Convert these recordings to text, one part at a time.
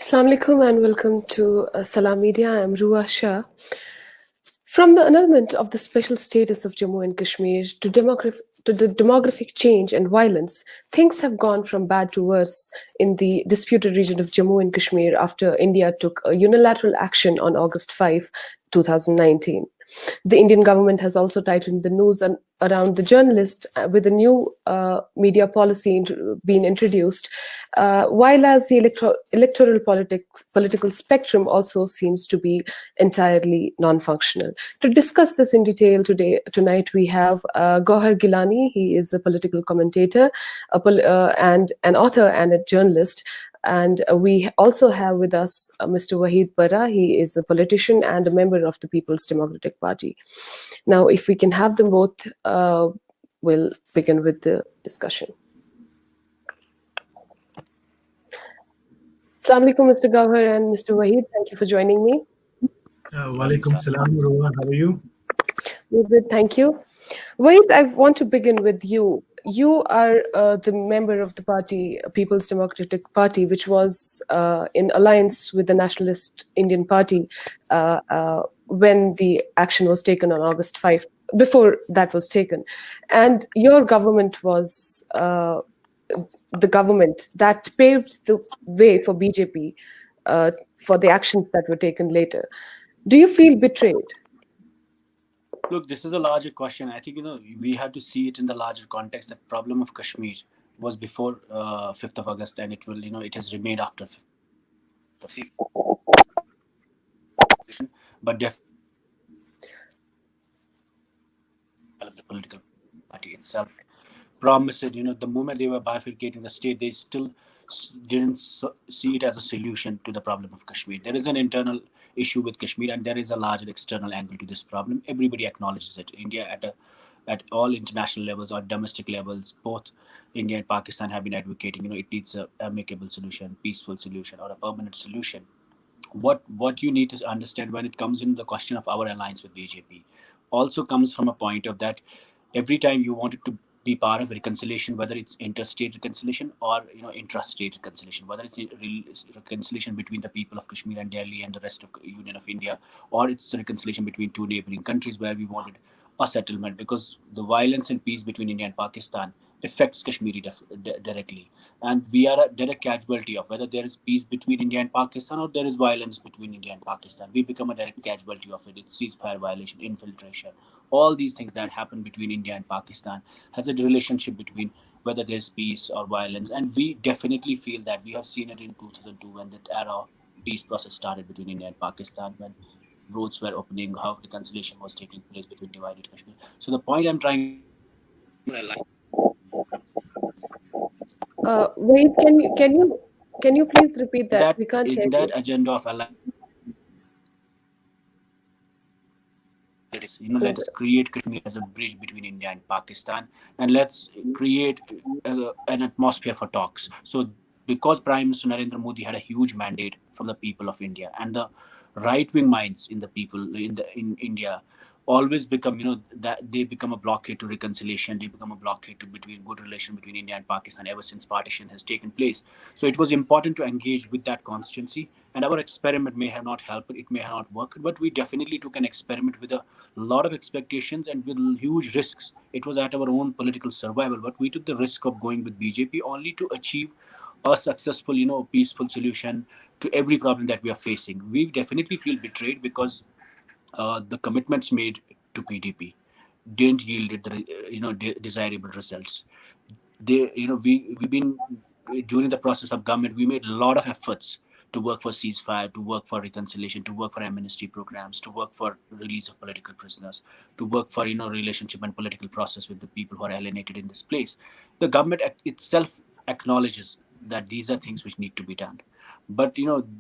Assalamu alaikum and welcome to Salam Media. I'm Ruwa Shah. From the annulment of the special status of Jammu and Kashmir to the demographic change and violence, things have gone from bad to worse in the disputed region of Jammu and Kashmir after India took a unilateral action on August 5, 2019. The Indian government has also tightened the noose around the journalist with a new media policy being introduced, while as the electoral political spectrum also seems to be entirely non-functional. To discuss this in detail tonight, we have Gowhar Geelani. He is a political commentator and an author and a journalist. And we also have with us Mr. Waheed Parra. He is a politician and a member of the People's Democratic Party. Now, if we can have them both, we'll begin with the discussion. Assalamu alaikum, Mr. Gowhar and Mr. Waheed. Thank you for joining me. Walaikum salam, Ruwa. How are you? We're good, thank you. Waheed, I want to begin with you. You are the member of the party, People's Democratic Party, which was in alliance with the Nationalist Indian Party when the action was taken on August 5, before that was taken. And your government was the government that paved the way for BJP for the actions that were taken later. Do you feel betrayed? Look, this is a larger question. I think, we have to see it in the larger context. The problem of Kashmir was before 5th of August and it will, it has remained after 5th. But definitely the political party itself promised it, the moment they were bifurcating the state, they still didn't see it as a solution to the problem of Kashmir. There is an internal issue with Kashmir and there is a larger external angle to this problem. Everybody acknowledges it. India at all international levels or domestic levels, both India and Pakistan have been advocating, it needs a amicable solution, peaceful solution or a permanent solution. What you need to understand when it comes in the question of our alliance with BJP also comes from a point of that every time you wanted to be part of reconciliation, whether it's interstate reconciliation or intrastate reconciliation, whether it's reconciliation between the people of Kashmir and Delhi and the rest of Union of India, or it's a reconciliation between two neighboring countries where we wanted a settlement, because the violence and peace between India and Pakistan affects Kashmiri directly, and we are a direct casualty of whether there is peace between India and Pakistan or there is violence between India and Pakistan. We become a direct casualty of it. It's ceasefire violation, infiltration, all these things that happen between India and Pakistan has a relationship between whether there's peace or violence. And we definitely feel that we have seen it in 2002 when that era of peace process started between India and Pakistan, when roads were opening, how reconciliation was taking place between divided Kashmir. So the point I'm trying Wait, can you please repeat that? We can't hear you. That agenda of alliance, let's create Kashmir as a bridge between India and Pakistan, and let's create an atmosphere for talks. So because Prime Minister Narendra Modi had a huge mandate from the people of India, and the right-wing minds in the people in India always become, that they become a blockade to reconciliation. They become a blockade to between good relation between India and Pakistan ever since partition has taken place. So it was important to engage with that constituency. And our experiment may have not helped, it may have not worked, but we definitely took an experiment with a lot of expectations and with huge risks. It was at our own political survival, but we took the risk of going with BJP only to achieve a successful, peaceful solution to every problem that we are facing. We definitely feel betrayed because the commitments made to PDP didn't yield the desirable results. We've been during the process of government, we made a lot of efforts to work for ceasefire, to work for reconciliation, to work for amnesty programs, to work for release of political prisoners, to work for relationship and political process with the people who are alienated in this place. The government itself acknowledges that these are things which need to be done. But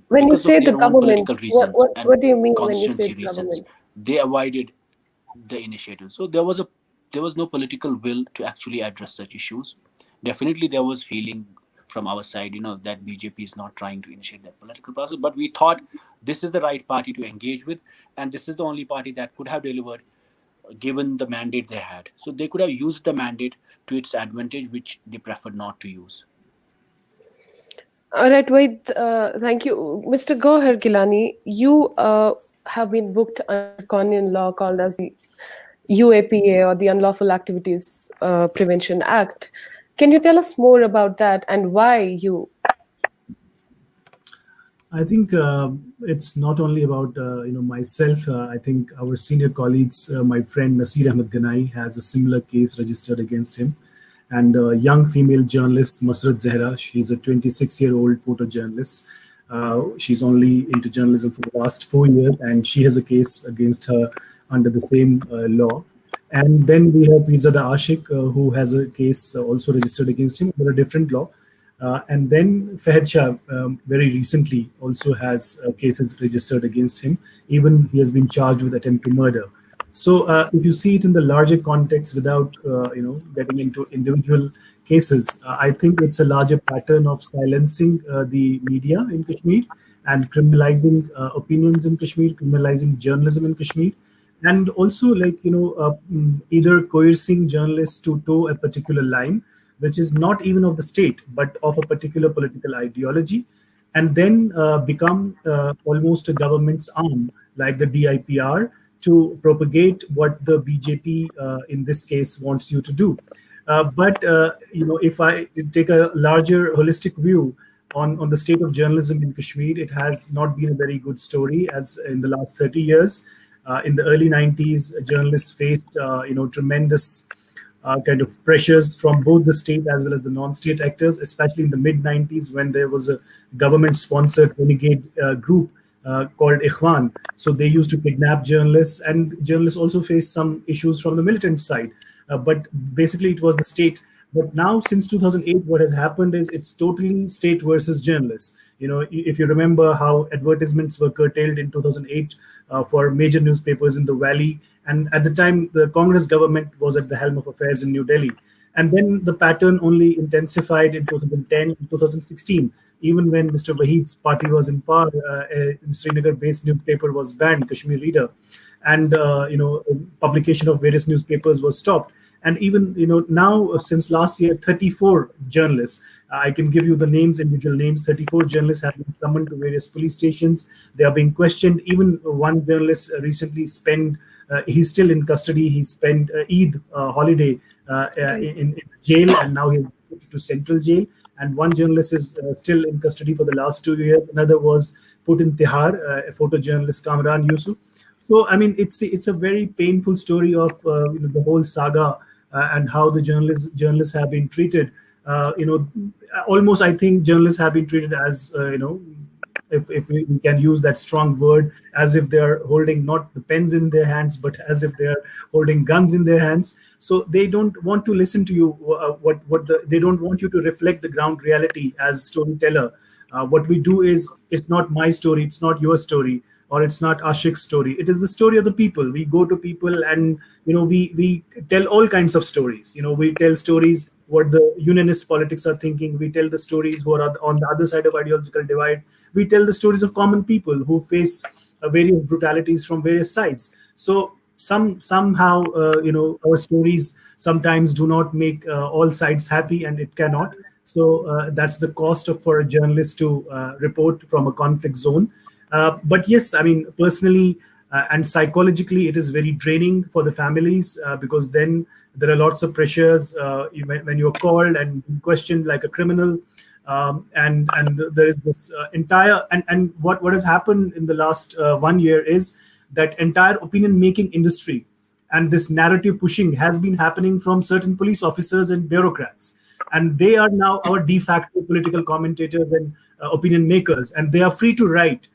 when you say the government, reasons what do you mean when you say reasons, government? they avoided the initiative. So there was no political will to actually address such issues. Definitely there was feeling from our side, that BJP is not trying to initiate that political process. But we thought this is the right party to engage with, and this is the only party that could have delivered given the mandate they had. So they could have used the mandate to its advantage, which they preferred not to use. All right, wait. Thank you, Mr. Gowhar Geelani. You have been booked under Draconian law called as the UAPA, or the Unlawful Activities Prevention Act. Can you tell us more about that and why you? I think it's not only about myself. I think our senior colleagues, my friend Nasir Ahmed Ganai has a similar case registered against him, and young female journalist Masrat Zehra. She's a 26-year-old photojournalist. She's only into journalism for the last 4 years, and she has a case against her under the same law. And then we have Pirzada Ashik, who has a case also registered against him under a different law. And then Fahed Shah, very recently, also has cases registered against him. Even he has been charged with attempt to murder. So, if you see it in the larger context, without getting into individual cases, I think it's a larger pattern of silencing the media in Kashmir and criminalizing opinions in Kashmir, criminalizing journalism in Kashmir, and also either coercing journalists to toe a particular line which is not even of the state but of a particular political ideology, and then become almost a government's arm like the DIPR to propagate what the BJP in this case wants you to do. But if I take a larger holistic view on the state of journalism in Kashmir, it has not been a very good story as in the last 30 years. In the early 90s, journalists faced tremendous kind of pressures from both the state as well as the non-state actors, especially in the mid 90s when there was a government-sponsored renegade group called Ikhwan. So they used to kidnap journalists, and journalists also faced some issues from the militant side. But basically, it was the state. But now, since 2008, what has happened is it's totally state versus journalists. If you remember how advertisements were curtailed in 2008 for major newspapers in the valley, and at the time, the Congress government was at the helm of affairs in New Delhi. And then the pattern only intensified in 2010 and 2016. Even when Mr. Waheed's party was in power, a Srinagar-based newspaper was banned, Kashmir Reader, and publication of various newspapers was stopped. And even now, since last year, 34 journalists, I can give you the names, individual names. 34 journalists have been summoned to various police stations. They are being questioned. Even one journalist recently spent. He's still in custody. He spent Eid holiday in jail, and now he's moved to central jail. And one journalist is still in custody for the last 2 years. Another was put in Tihar, a photojournalist Kamran Yusuf. So I mean, it's a very painful story of the whole saga and how the journalists have been treated. Almost I think journalists have been treated as if we can use that strong word, as if they're holding not the pens in their hands, but as if they're holding guns in their hands. So they don't want to listen to you. They don't want you to reflect the ground reality as storyteller. What we do is, it's not my story, it's not your story, or it's not Ashik's story. It is the story of the people. We go to people and we tell all kinds of stories. We tell stories what the unionist politics are thinking. We tell the stories who are on the other side of ideological divide. We tell the stories of common people who face various brutalities from various sides. So somehow our stories sometimes do not make all sides happy, and it cannot. So that's the cost for a journalist to report from a conflict zone. But yes, I mean, personally and psychologically, it is very draining for the families because then there are lots of pressures when you're called and questioned like a criminal. And there is this entire and what has happened in the last 1 year is that entire opinion making industry and this narrative pushing has been happening from certain police officers and bureaucrats, and they are now our de facto political commentators and opinion makers, and they are free to write.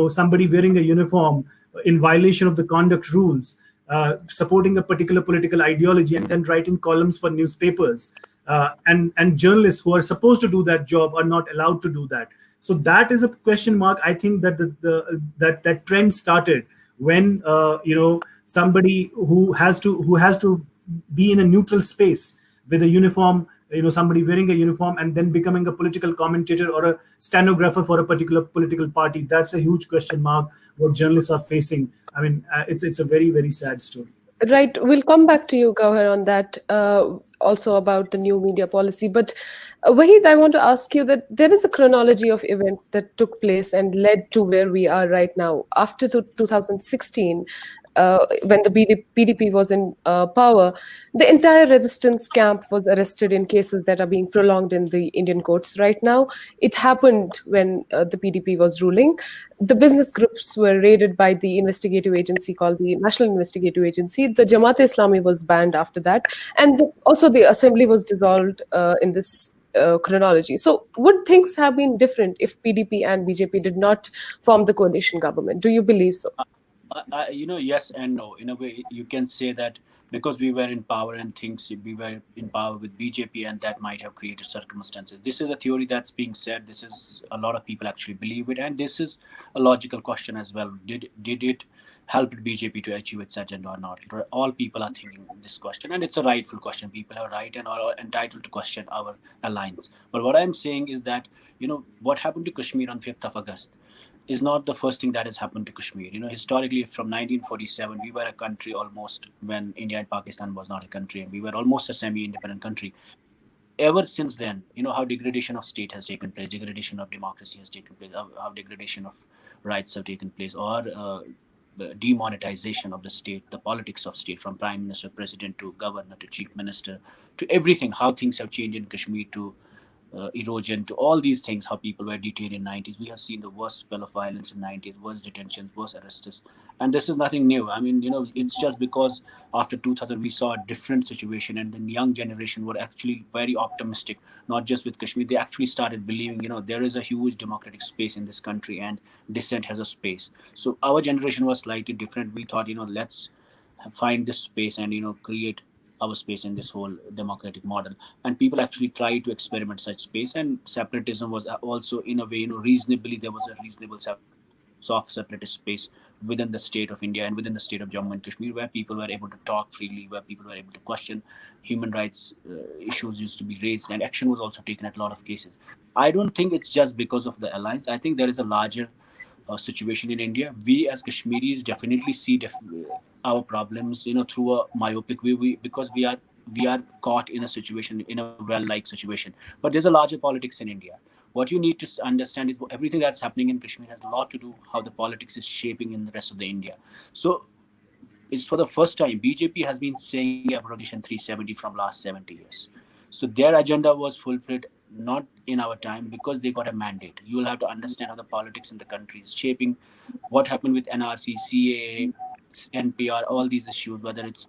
Somebody wearing a uniform in violation of the conduct rules, supporting a particular political ideology, and then writing columns for newspapers. And journalists who are supposed to do that job are not allowed to do that. So that is a question mark. I think that that trend started when somebody who has to be in a neutral space with a uniform, somebody wearing a uniform and then becoming a political commentator or a stenographer for a particular political party. That's a huge question mark what journalists are facing. I mean, it's a very, very sad story. Right. We'll come back to you, Gowhar, on that, also about the new media policy. But Waheed, I want to ask you that there is a chronology of events that took place and led to where we are right now. After 2016, when the PDP was in power, the entire resistance camp was arrested in cases that are being prolonged in the Indian courts right now. It happened when the PDP was ruling. The business groups were raided by the investigative agency called the National Investigative Agency. The Jamaat-e-Islami was banned after that, and also the assembly was dissolved in this chronology. So, would things have been different if PDP and BJP did not form the coalition government? Do you believe so? Yes and no. In a way, you can say that because we were in power and things, we were in power with BJP, and that might have created circumstances. This is a theory that's being said. This is a lot of people actually believe it, and this is a logical question as well. Did it help BJP to achieve its agenda or not? All people are thinking this question, and it's a rightful question. People have a right and are entitled to question our alliance. But what I'm saying is that what happened to Kashmir on 5th of August is not the first thing that has happened to Kashmir. Historically, from 1947, we were a country almost when India and Pakistan was not a country, and we were almost a semi-independent country. Ever since then, how degradation of state has taken place, degradation of democracy has taken place, how degradation of rights have taken place, or the demonetization of the state, the politics of state, from prime minister, president to governor to chief minister to everything, how things have changed in Kashmir to erosion to all these things, how people were detained in 90s. We have seen the worst spell of violence in 90s, worst detentions, worst arrests. And this is nothing new. I mean, it's just because after 2000 we saw a different situation, and the young generation were actually very optimistic, not just with Kashmir. They actually started believing, there is a huge democratic space in this country and dissent has a space. So our generation was slightly different. We thought, let's find this space and create our space in this whole democratic model. And people actually try to experiment such space, and separatism was also in a way, reasonably, there was a reasonable soft separatist space within the state of India and within the state of Jammu and Kashmir, where people were able to talk freely, where people were able to question human rights issues used to be raised, and action was also taken at a lot of cases. I don't think it's just because of the alliance. I think there is a larger situation in India. We as Kashmiris definitely see our problems, through a myopic view. Because we are caught in a situation, in a well-like situation. But there's a larger politics in India. What you need to understand is everything that's happening in Kashmir has a lot to do how the politics is shaping in the rest of the India. So it's for the first time BJP has been saying abrogation 370 from last 70 years. So their agenda was fulfilled not in our time because they got a mandate. You will have to understand how the politics in the country is shaping, what happened with NRC, CAA, NPR, all these issues, whether it's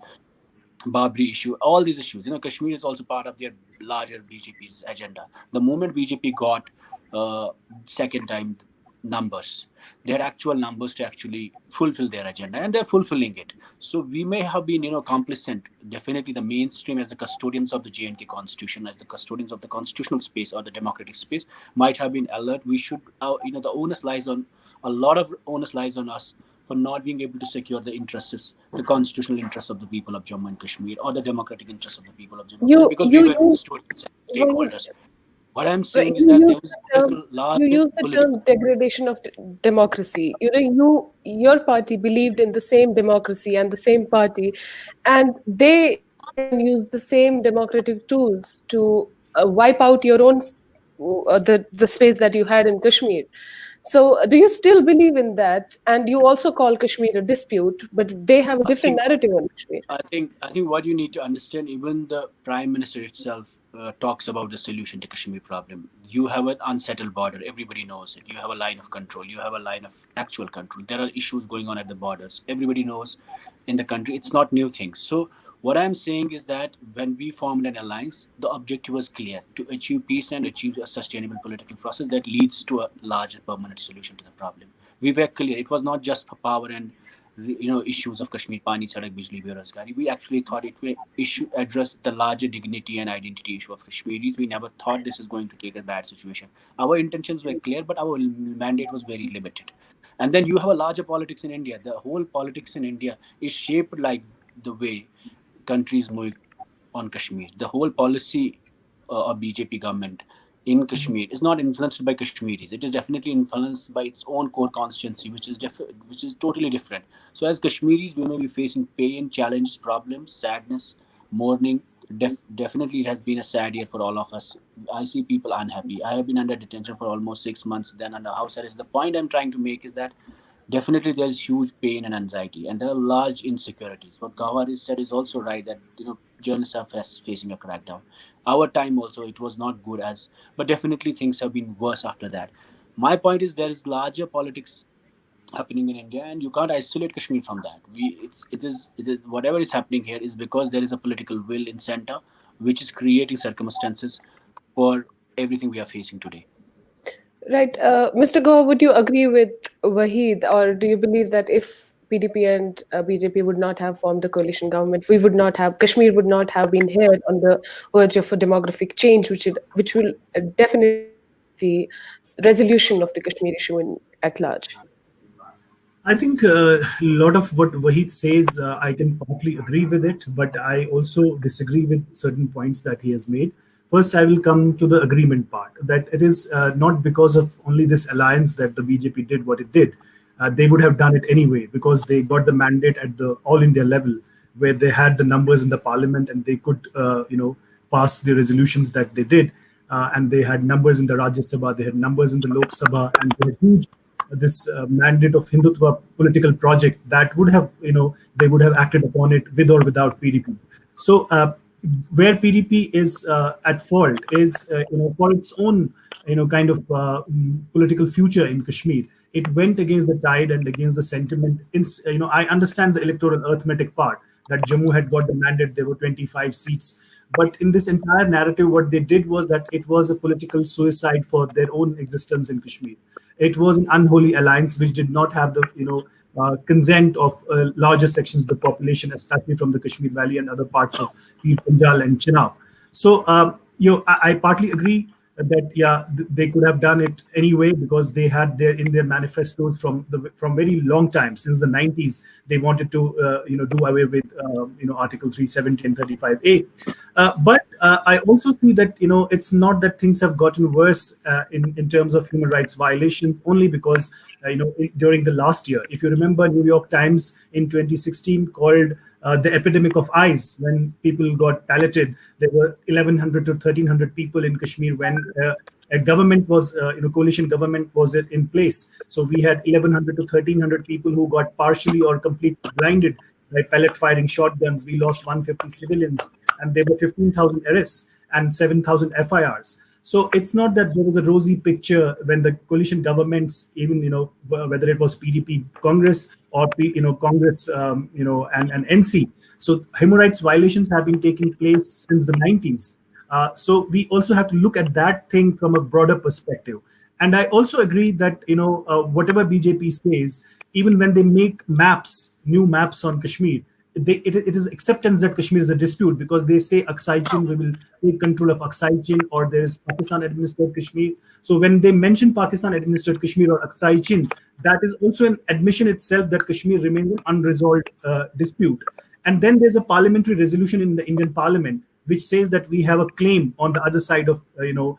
Babri issue, all these issues. Kashmir is also part of their larger BJP's agenda. The moment BJP got uh, second time numbers, they had actual numbers to actually fulfill their agenda, and they're fulfilling it. So we may have been, complicit. Definitely, the mainstream as the custodians of the JNK constitution, as the custodians of the constitutional space or the democratic space, might have been alert. We should, the onus lies on a lot of onus lies on us for not being able to secure the interests, the constitutional interests of the people of Jammu and Kashmir, or the democratic interests of the people of Jammu and Kashmir, You because we you were use custodians and Waheed, stakeholders. What I'm right, saying is that there's a you larger use the political. term degradation of democracy. Your party believed in the same democracy and the same party, and they then use the same democratic tools to wipe out your own the space that you had in Kashmir. So, do you still believe in that? And you also call Kashmir a dispute, but they have a I different think narrative on Kashmir. I think what you need to understand, even the prime minister itself talks about the solution to Kashmir problem. You have an unsettled border. Everybody knows it. You have a line of control. You have a line of actual control. There are issues going on at the borders. Everybody knows in the country. It's not new things. So what I'm saying is that when we formed an alliance, the objective was clear: to achieve peace and achieve a sustainable political process that leads to a larger permanent solution to the problem. We were clear. It was not just for power and issues of Kashmir, Pani, Sadak, Bijli, Berozgari. We actually thought it will address the larger dignity and identity issue of Kashmiris. We never thought this is going to take a bad situation. Our intentions were clear, but our mandate was very limited. And then you have a larger politics in India. The whole politics in India is shaped like the way countries move on Kashmir. The whole policy of BJP government in Kashmir is not influenced by Kashmiris. It is definitely influenced by its own core constituency, which is totally different. So as Kashmiris, we may be facing pain, challenges, problems, sadness, mourning. Definitely, it has been a sad year for all of us. I see people unhappy. I have been under detention for almost 6 months, then under house arrest. The point I'm trying to make is that definitely there's huge pain and anxiety, and there are large insecurities. What Gowhar has said is also right, that journalists are facing a crackdown. Our time also, it was not good as, but definitely things have been worse after that. My point is there is larger politics happening in India, and you can't isolate Kashmir from that. It is whatever is happening here is because there is a political will in center, which is creating circumstances for everything we are facing today. Right. Mr. Gore, would you agree with Waheed, or do you believe that if PDP and BJP would not have formed a coalition government, we would not have, Kashmir would not have been here on the verge of a demographic change, which will definitely lead the resolution of the Kashmir issue at large? I think a lot of what Wahid says, I can partly agree with it, but I also disagree with certain points that he has made. First, I will come to the agreement part, that it is not because of only this alliance that the BJP did what it did. They would have done it anyway because they got the mandate at the all India level, where they had the numbers in the parliament and they could, pass the resolutions that they did. And they had numbers in the Rajya Sabha, they had numbers in the Lok Sabha, and they had huge this mandate of Hindutva political project that would have, they would have acted upon it with or without PDP. So where PDP is at fault is, for its own, kind of political future in Kashmir. It went against the tide and against the sentiment. I understand the electoral arithmetic part that Jammu had got the mandate, there were 25 seats. But in this entire narrative, what they did was that it was a political suicide for their own existence in Kashmir. It was an unholy alliance which did not have the consent of larger sections of the population, especially from the Kashmir Valley and other parts of the Punjab and Chenab. So I partly agree that they could have done it anyway because they had their in their manifestos from very long time since the 90s. They wanted to do away with Article 370 and 35A. But I also see that it's not that things have gotten worse in terms of human rights violations only because during the last year, if you remember, New York Times in 2016 called the epidemic of eyes when people got palleted. There were 1,100 to 1,300 people in Kashmir when a government was, coalition government was in place. So we had 1,100 to 1,300 people who got partially or completely blinded by pellet firing shotguns. We lost 150 civilians, and there were 15,000 arrests and 7,000 FIRs. So it's not that there was a rosy picture when the coalition governments, even whether it was PDP Congress or Congress, and NC. So human rights violations have been taking place since the 90s. So we also have to look at that thing from a broader perspective. And I also agree that whatever BJP says, even when they make new maps on Kashmir, it is acceptance that Kashmir is a dispute because they say Aksai Chin, we will take control of Aksai Chin, or there is Pakistan administered Kashmir. So when they mention Pakistan administered Kashmir or Aksai Chin, that is also an admission itself that Kashmir remains an unresolved dispute. And then there's a parliamentary resolution in the Indian Parliament which says that we have a claim on the other side of the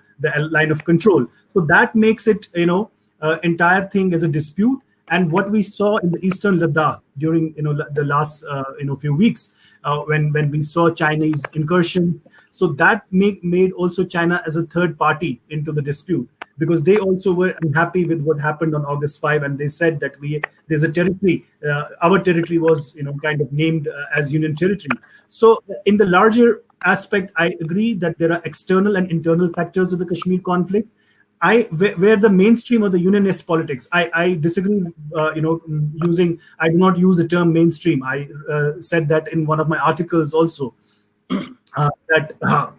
line of control. So that makes it entire thing as a dispute. And what we saw in the eastern Ladakh during the last few weeks when we saw Chinese incursions, so that made also China as a third party into the dispute because they also were unhappy with what happened on August 5, and they said that there's a territory, our territory was kind of named as Union territory. So in the larger aspect, I agree that there are external and internal factors of the Kashmir conflict. Where the mainstream or the unionist politics, I disagree. I do not use the term mainstream. I said that in one of my articles also that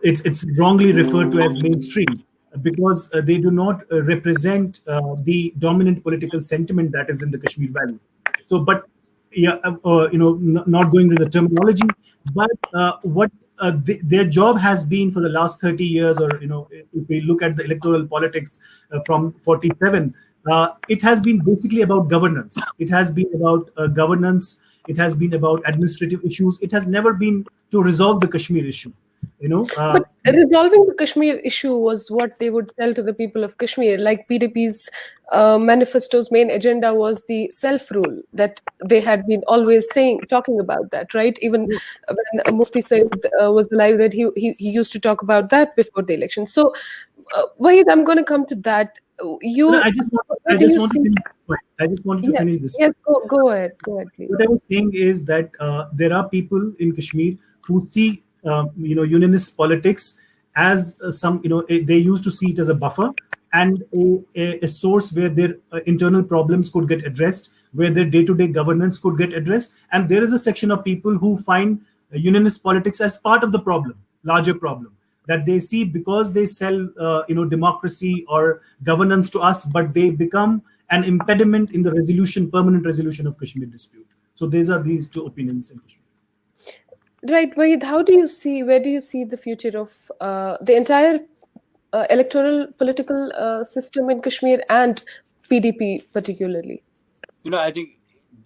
it's wrongly referred to as mainstream because they do not represent the dominant political sentiment that is in the Kashmir Valley. So, but not going to the terminology, but what their job has been for the last 30 years, or if we look at the electoral politics from 47, it has been basically about governance. It has been about governance. It has been about administrative issues. It has never been to resolve the Kashmir issue. You know, But resolving the Kashmir issue was what they would sell to the people of Kashmir. Like PDP's manifesto's main agenda was the self-rule that they had been always talking about that, right? Even when Mufti Sayyid was alive, that he used to talk about that before the election. So, Waheed, I'm going to come to that. no, Where I do just you want to see? finish this point. I just wanted to Yeah, finish this. yes, go ahead, What I please. was saying is that there are people in Kashmir who see, unionist politics as some, they used to see it as a buffer and a source where their internal problems could get addressed, where their day-to-day governance could get addressed. And there is a section of people who find unionist politics as part of the problem, larger problem that they see because they sell, democracy or governance to us, but they become an impediment in the permanent resolution of Kashmir dispute. So these two opinions in Kashmir. Right, Waheed, where do you see the future of the entire electoral political system in Kashmir and PDP particularly? I think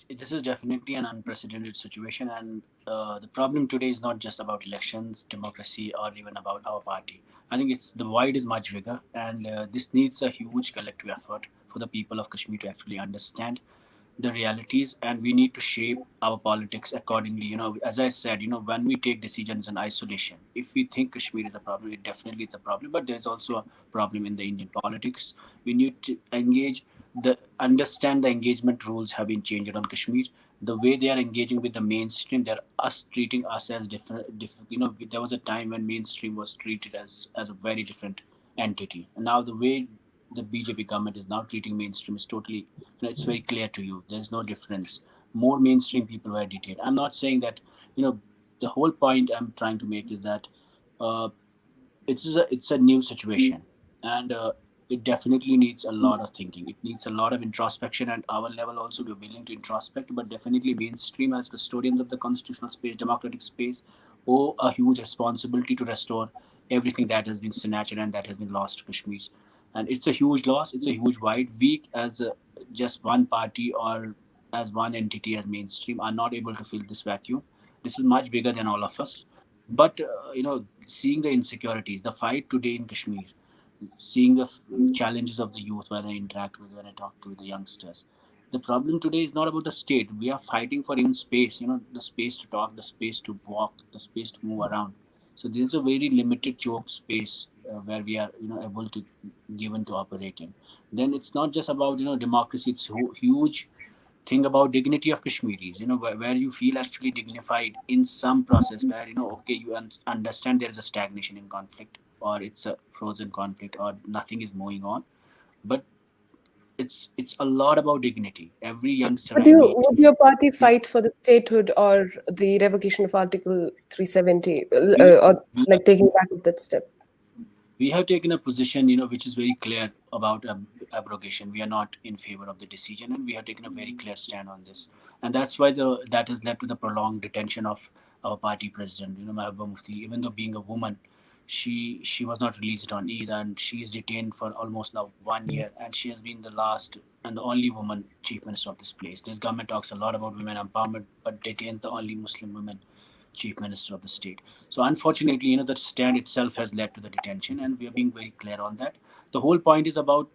this is definitely an unprecedented situation, and the problem today is not just about elections, democracy, or even about our party. I think it's the wide is much bigger, and this needs a huge collective effort for the people of Kashmir to actually understand the realities, and we need to shape our politics accordingly. As I said, when we take decisions in isolation, if we think Kashmir is a problem, it definitely is a problem, but there's also a problem in the Indian politics. We need to understand the engagement rules have been changed on Kashmir. The way they are engaging with the mainstream, they're treating us as different. There was a time when mainstream was treated as a very different entity, and now the way the BJP government is now treating mainstream is totally, it's very clear to you. There's no difference. More mainstream people were detained. I'm not saying that, the whole point I'm trying to make is that uh, it's a new situation, and it definitely needs a lot of thinking. It needs a lot of introspection, and our level also we're willing to introspect. But definitely, mainstream as custodians of the constitutional space, democratic space, owe a huge responsibility to restore everything that has been snatched and that has been lost to Kashmir. And it's a huge loss. It's a huge void. We, as just one party or as one entity, as mainstream, are not able to fill this vacuum. This is much bigger than all of us. But seeing the insecurities, the fight today in Kashmir, seeing the challenges of the youth when I interact with, when I talk to the youngsters, the problem today is not about the state. We are fighting for even space, the space to talk, the space to walk, the space to move around. So this is a very limited choked space where we are, able to given to operate in. Then it's not just about democracy. It's huge thing about dignity of Kashmiris, where you feel actually dignified in some process where, okay, you understand there is a stagnation in conflict, or it's a frozen conflict, or nothing is moving on. But it's a lot about dignity. Every youngster I meet, Would your party yeah, fight for the statehood or the revocation of Article 370, we, or we like taking back of that step? we have taken a position, which is very clear about abrogation. We are not in favor of the decision, and we have taken a very clear stand on this. And that's why that has led to the prolonged detention of our party president, Mahbub Mufti. Even though being a woman, she was not released on Eid, and she is detained for almost now 1 year, and she has been the last and the only woman chief minister of this place. This government talks a lot about women empowerment, but detains the only Muslim woman chief minister of the state. So unfortunately, the stand itself has led to the detention, and we are being very clear on that. The whole point is about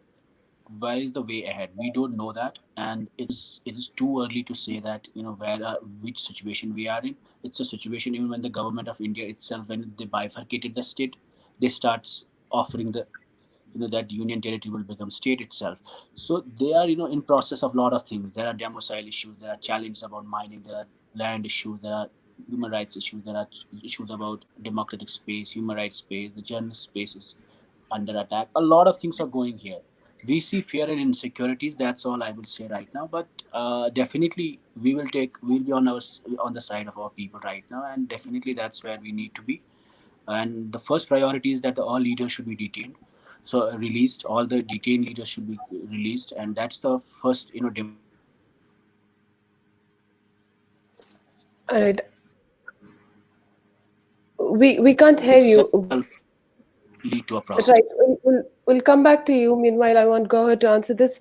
where is the way ahead. We don't know that, and it is too early to say that which situation we are in. It's a situation even when the government of India itself, when they bifurcated the state, they starts offering the that union territory will become state itself. So they are in process of a lot of things. There are domicile issues, there are challenges about mining, there are land issues, there are human rights issues, there are issues about democratic space, human rights space, the journalist space is under attack. A lot of things are going here. We see fear and insecurities. That's all I will say right now. But definitely, we'll be on the side of our people right now, and definitely that's where we need to be. And the first priority is that all leaders should be detained, so released. All the detained leaders should be released, and that's the first demand that we need to take care of. And All right, we this can't hear you. itself lead to a process. Right, we'll come back to you. Meanwhile, I want Gowhar to answer this.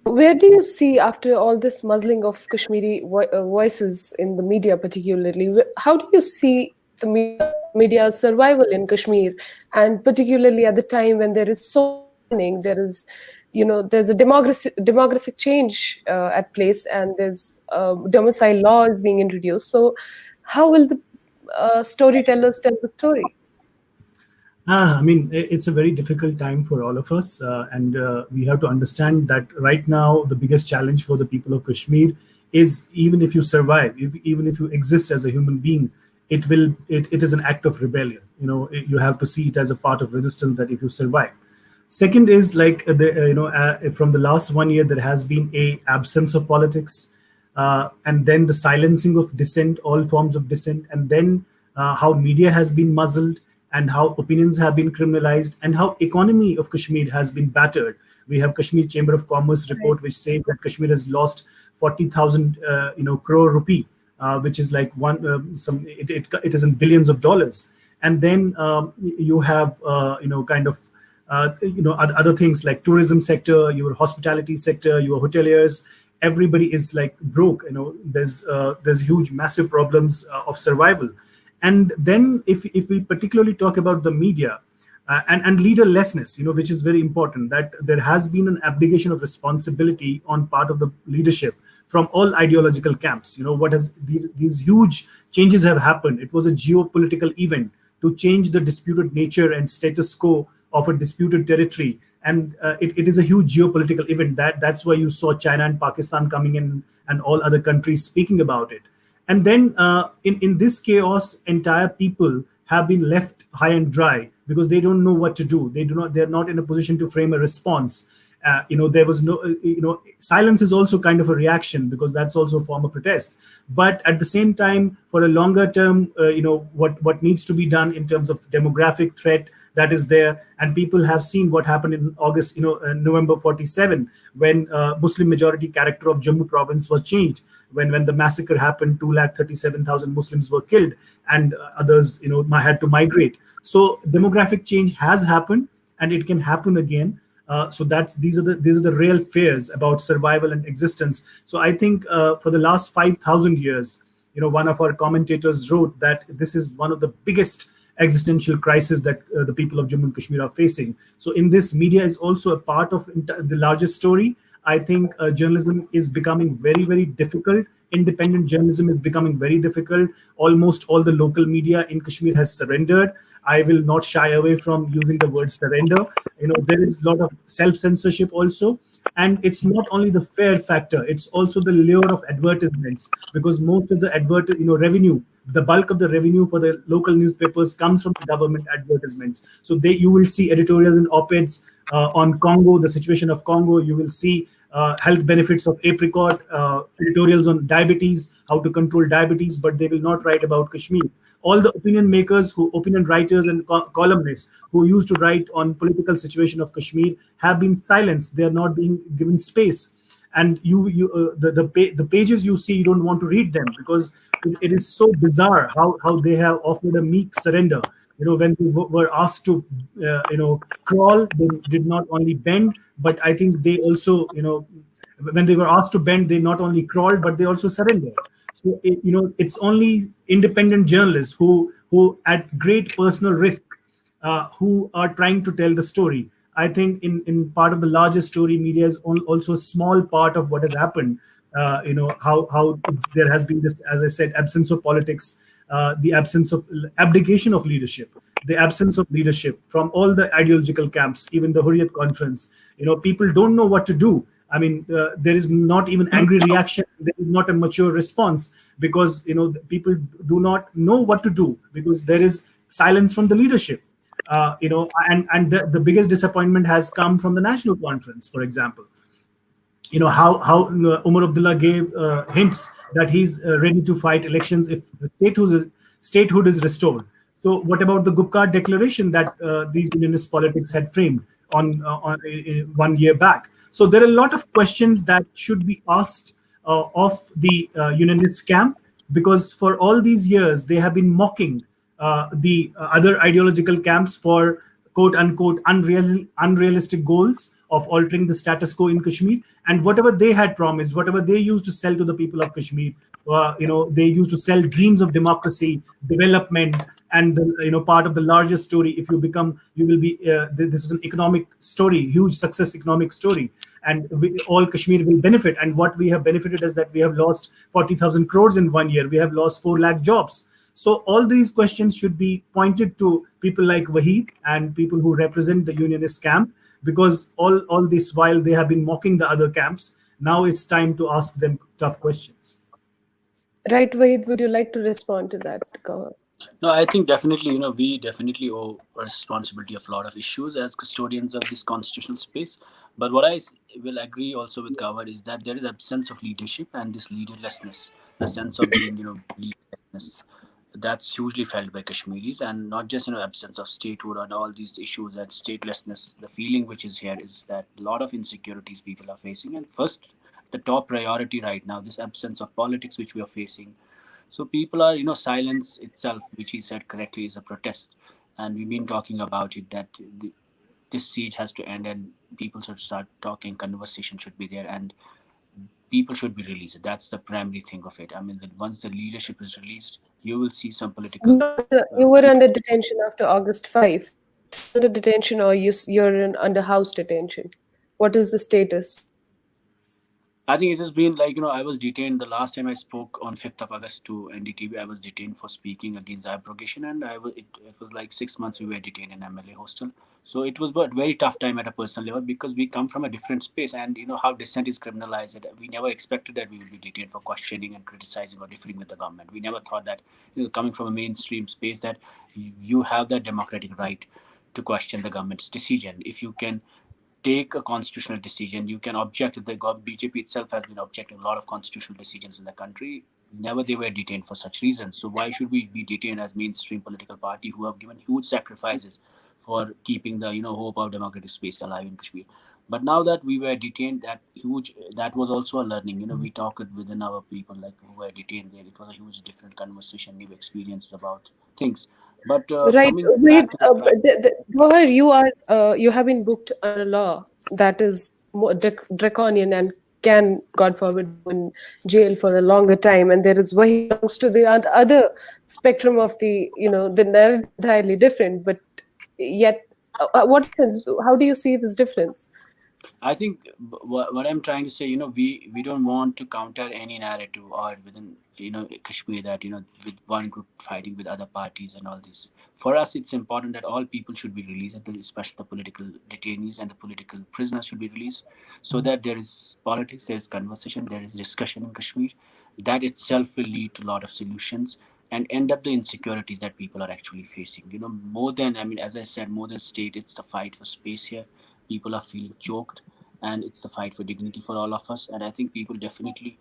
Where do you see, after all this muzzling of Kashmiri voices in the media, particularly, how do you see the media's survival in Kashmir, and particularly at the time when there is so much happening, there's a demographic change at place, and there's domicile law is being introduced. So, how will the storytellers tell the story? I mean, it's a very difficult time for all of us, and we have to understand that right now the biggest challenge for the people of Kashmir is, even if you survive, even if you exist as a human being, it is an act of rebellion. You have to see it as a part of resistance, that if you survive. Second is like from the last 1 year there has been a absence of politics, and then the silencing of dissent, all forms of dissent, and then how media has been muzzled, and how opinions have been criminalized, and how economy of Kashmir has been battered. We have Kashmir Chamber of Commerce report which says that Kashmir has lost 40,000 crore rupee, which is like it is in billions of dollars. And then you have kind of other things like tourism sector, your hospitality sector, your hoteliers. Everybody is like broke. There's huge massive problems of survival. And then if we particularly talk about the media, and leaderlessness, which is very important, that there has been an abdication of responsibility on part of the leadership from all ideological camps. These huge changes have happened. It was a geopolitical event to change the disputed nature and status quo of a disputed territory, and it is a huge geopolitical event. That's why you saw China and Pakistan coming in, and all other countries speaking about it. And then in this chaos, entire people have been left high and dry, because they don't know what to do. They're not in a position to frame a response. There was no, silence is also kind of a reaction, because that's also a form of protest. But at the same time, for a longer term, what needs to be done in terms of demographic threat that is there, and people have seen what happened in August, November 47, when Muslim majority character of Jammu province was changed, when the massacre happened, 237,000 Muslims were killed, and others, had to migrate. So demographic change has happened, and it can happen again. So these are the real fears about survival and existence. So I think for the last 5,000 years, one of our commentators wrote that this is one of the biggest existential crisis that the people of Jammu and Kashmir are facing. So in this, media is also a part of the larger story. I think journalism is becoming very, very difficult. Independent journalism is becoming very difficult. Almost all the local media in Kashmir has surrendered. I will not shy away from using the word surrender. There is a lot of self-censorship also. And it's not only the fear factor, it's also the lure of advertisements, because most of the revenue, the bulk of the revenue for the local newspapers comes from the government advertisements. So you will see editorials and op-eds on Congo, the situation of Congo. You will see health benefits of apricot, editorials on diabetes, how to control diabetes, but they will not write about Kashmir. All the opinion makers, opinion writers and columnists who used to write on political situation of Kashmir have been silenced. They are not being given space. And the pages you see, you don't want to read them, because it is so bizarre how they have offered a meek surrender. When they were asked to crawl, they did not only bend, but I think they also, when they were asked to bend, they not only crawled, but they also surrendered. So it's only independent journalists who at great personal risk, who are trying to tell the story. I think in part of the larger story, media is also a small part of what has happened. How there has been this, as I said, absence of politics, the absence of abdication of leadership, the absence of leadership from all the ideological camps, even the Hurriyat conference. People don't know what to do. I mean, there is not even angry reaction. There is not a mature response, because people do not know what to do, because there is silence from the leadership. And the biggest disappointment has come from the national conference, for example. How Umar Abdullah gave hints that he's ready to fight elections if the statehood is restored. So what about the Gupkar declaration that these unionist politics had framed on 1 year back? So there are a lot of questions that should be asked of the unionist camp, because for all these years they have been mocking the other ideological camps for quote unquote unrealistic goals, of altering the status quo in Kashmir. And whatever they had promised, whatever they used to sell to the people of Kashmir, they used to sell dreams of democracy, development, and part of the larger story. If you become, you will be. This is an economic story, huge success economic story, and all Kashmir will benefit. And what we have benefited is that we have lost 40,000 crores in 1 year. We have lost 4 lakh jobs. So all these questions should be pointed to people like Waheed and people who represent the unionist camp, because all this while they have been mocking the other camps. Now it's time to ask them tough questions. Right, Waheed, would you like to respond to that, Gowhar? No, I think definitely, we definitely owe a responsibility of a lot of issues as custodians of this constitutional space. But what will agree also with Gowhar is that there is absence of leadership and this leaderlessness, the sense of being, leaderlessness. That's hugely felt by Kashmiris, and not just absence of statehood and all these issues and statelessness. The feeling which is here is that a lot of insecurities people are facing, and first, the top priority right now, this absence of politics which we are facing. So people are, silence itself, which he said correctly, is a protest, and we've been talking about it that this siege has to end, and people should start talking. Conversation should be there, and people should be released. That's the primary thing of it. I mean, that once the leadership is released, you will see some political. You were under detention after August 5. Under detention, or you're under house detention? What is the status? I think it has been like, I was detained the last time I spoke on 5th of August to NDTV. I was detained for speaking against the abrogation, and it was like 6 months we were detained in MLA hostel. So it was a very tough time at a personal level, because we come from a different space, and how dissent is criminalized. We never expected that we would be detained for questioning and criticizing or differing with the government. We never thought that, coming from a mainstream space, that you have that democratic right to question the government's decision. If you can take a constitutional decision, you can object. The BJP itself has been objecting a lot of constitutional decisions in the country. Never they were detained for such reasons. So why should we be detained as mainstream political party who have given huge sacrifices for keeping the hope of democratic space alive in Kashmir? But now that we were detained, that was also a learning. We talked within our people like who were detained there. It was a huge different conversation, new experiences about things. But Right. coming Wait, back to Gowhar, you have been booked under law that is more draconian and can, God forbid, go in jail for a longer time. And there is Waheed belongs to the other spectrum of the narrative entirely different. But yet, what is? How do you see this difference? I think what I'm trying to say, we don't want to counter any narrative or within, Kashmir that, with one group fighting with other parties and all this. For us, it's important that all people should be released, especially the political detainees and the political prisoners should be released, so that there is politics, there is conversation, there is discussion in Kashmir. That itself will lead to a lot of solutions and end up the insecurities that people are actually facing. More than, as I said, more than state, it's the fight for space here. People are feeling choked, and it's the fight for dignity for all of us. And I think people definitely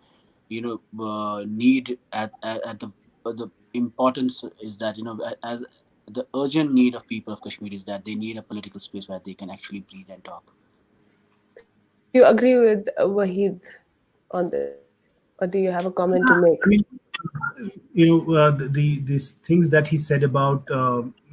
need at the importance is that as the urgent need of people of Kashmir is that they need a political space where they can actually breathe and talk. Do you agree with Waheed on this, or do you have a comment to make? I mean, these things that he said about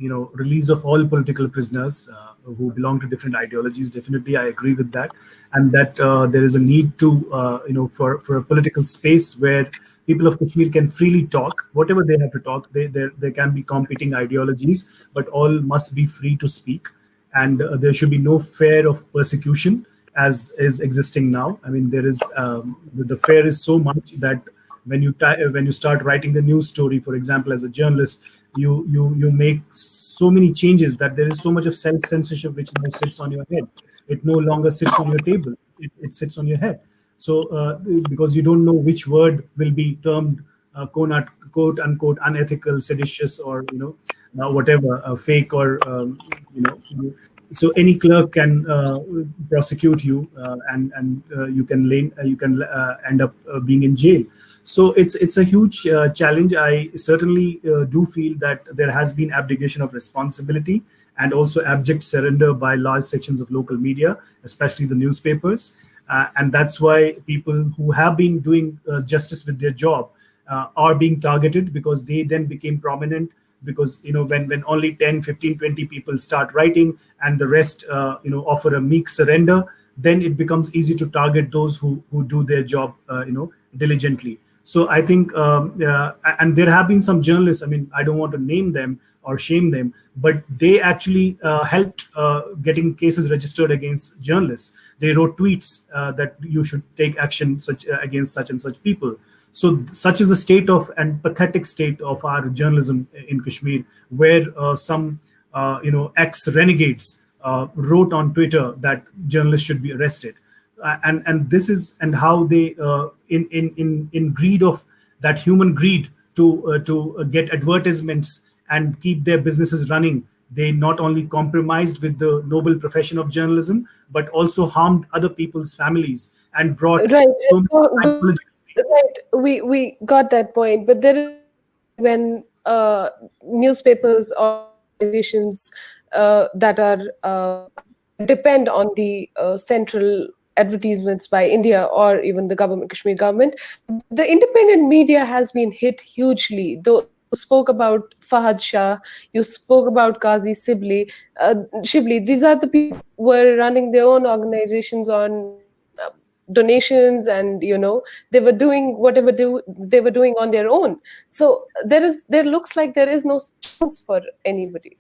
release of all political prisoners who belong to different ideologies, definitely I agree with that, and that there is a need to for a political space where people of Kashmir can freely talk whatever they have to talk. There can be competing ideologies, but all must be free to speak, and there should be no fear of persecution as is existing now. I mean, there is the fear is so much that when you start writing the news story, for example, as a journalist, you make so many changes that there is so much of self-censorship which now sits on your head. It no longer sits on your table. It sits on your head. So because you don't know which word will be termed quote unquote unethical, seditious, or whatever, fake, or so any clerk can prosecute you, and you can end up being in jail. So it's a huge challenge. I certainly do feel that there has been abdication of responsibility and also abject surrender by large sections of local media, especially the newspapers. And that's why people who have been doing justice with their job are being targeted, because they then became prominent. Because when only 10, 15, 20 people start writing and the rest offer a meek surrender, then it becomes easy to target those who do their job, diligently. So I think, and there have been some journalists. I mean, I don't want to name them or shame them, but they actually helped getting cases registered against journalists. They wrote tweets that you should take action such against such and such people. So such is the state of and pathetic state of our journalism in Kashmir, where some ex renegades wrote on Twitter that journalists should be arrested, and this is and how they in greed of that human greed to get advertisements and keep their businesses running. They not only compromised with the noble profession of journalism, but also harmed other people's families and brought Right. so many psychological. Right. We got that point, but there is when newspapers or organizations that are that depend on the central advertisements by India or even the government, Kashmir government, the independent media has been hit hugely. Though you spoke about Fahad Shah, you spoke about Qazi Shibli. These are the people who were running their own organizations on donations, and they were doing whatever they were doing on their own. So there looks like there is no chance for anybody.